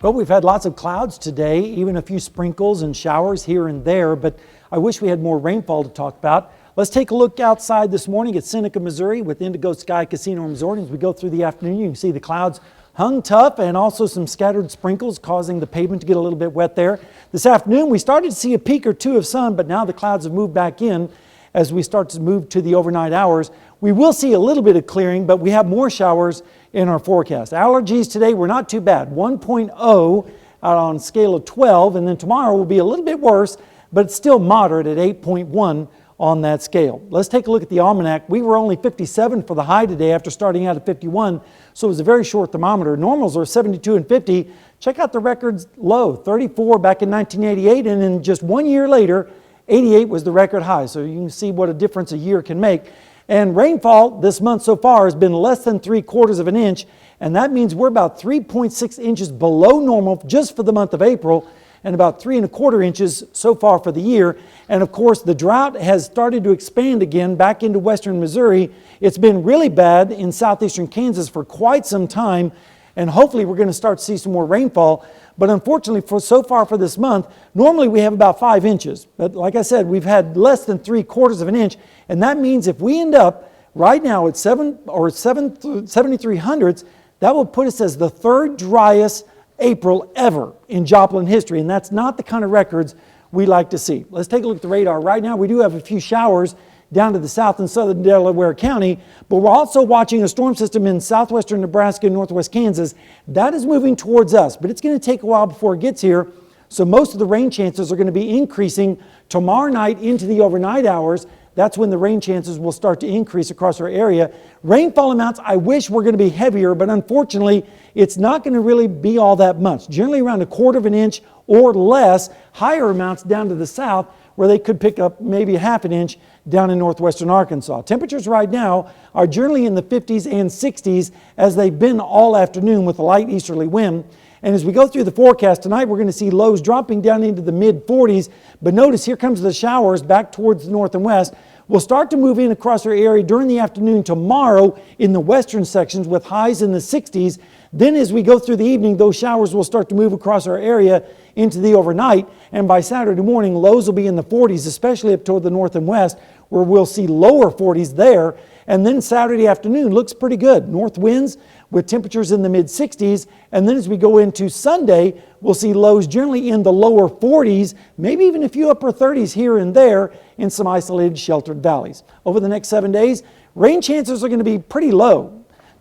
Well, we've had lots of clouds today, even a few sprinkles and showers here and there, but I wish we had more rainfall to talk about. Let's take a look outside this morning at Seneca, Missouri with Indigo Sky Casino and Resort. As we go through the afternoon, you can see the clouds hung tough and also some scattered sprinkles causing the pavement to get a little bit wet there. This afternoon, we started to see a peak or two of sun, but now the clouds have moved back in as we start to move to the overnight hours. We will see a little bit of clearing, but we have more showers in our forecast. Allergies today were not too bad, 1.0 out on a scale of 12, and then tomorrow will be a little bit worse, but it's still moderate at 8.1 on that scale. Let's take a look at the almanac. We were only 57 for the high today after starting out at 51, so it was a very short thermometer. Normals are 72 and 50. Check out the records low, 34 back in 1988, and then just 1 year later, 88 was the record high. So you can see what a difference a year can make. And rainfall this month so far has been less than 3/4 of an inch, and that means we're about 3.6 inches below normal just for the month of April, and about 3¼ inches so far for the year. And of course, the drought has started to expand again back into western Missouri. It's been really bad in southeastern Kansas for quite some time, and hopefully we're going to start to see some more rainfall. But unfortunately, so far for this month, normally we have about 5 inches. But like I said, we've had less than 3/4 of an inch. And that means if we end up right now at 73 hundredths, that will put us as the third driest April ever in Joplin history. And that's not the kind of records we like to see. Let's take a look at the radar. Right now, we do have a few showers down to the south and southern Delaware County, but we're also watching a storm system in southwestern Nebraska and northwest Kansas. That is moving towards us, but it's going to take a while before it gets here. So most of the rain chances are going to be increasing tomorrow night into the overnight hours. That's when the rain chances will start to increase across our area. Rainfall amounts, I wish were going to be heavier, but unfortunately, it's not going to really be all that much. Generally around 1/4 of an inch or less. Higher amounts down to the south where they could pick up maybe 1/2 an inch down in northwestern Arkansas. Temperatures right now are generally in the 50s and 60s as they've been all afternoon with a light easterly wind. And as we go through the forecast tonight, we're going to see lows dropping down into the mid-40s. But notice here comes the showers back towards the north and west. We'll start to move in across our area during the afternoon tomorrow in the western sections with highs in the 60s. Then as we go through the evening, those showers will start to move across our area into the overnight. And by Saturday morning, lows will be in the 40s, especially up toward the north and west, where we'll see lower 40s there. And then Saturday afternoon looks pretty good. North winds with temperatures in the mid-60s. And then as we go into Sunday, we'll see lows generally in the lower 40s, maybe even a few upper 30s here and there in some isolated sheltered valleys. Over the next 7 days, rain chances are going to be pretty low.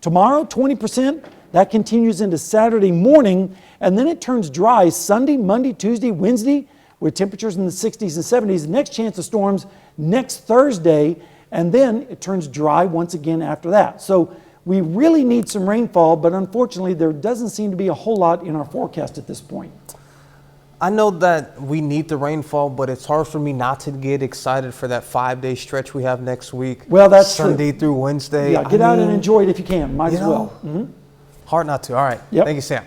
Tomorrow, 20%. That continues into Saturday morning, and then it turns dry Sunday, Monday, Tuesday, Wednesday, with temperatures in the 60s and 70s. The next chance of storms next Thursday, and then it turns dry once again after that. So we really need some rainfall, but unfortunately there doesn't seem to be a whole lot in our forecast at this point. I know that we need the rainfall, but it's hard for me not to get excited for that 5-day stretch we have next week. Well, that's Sunday true. through Wednesday. Yeah, get out and enjoy it if you can. Might as well. Hard not to. All right. Yep. Thank you, Sam.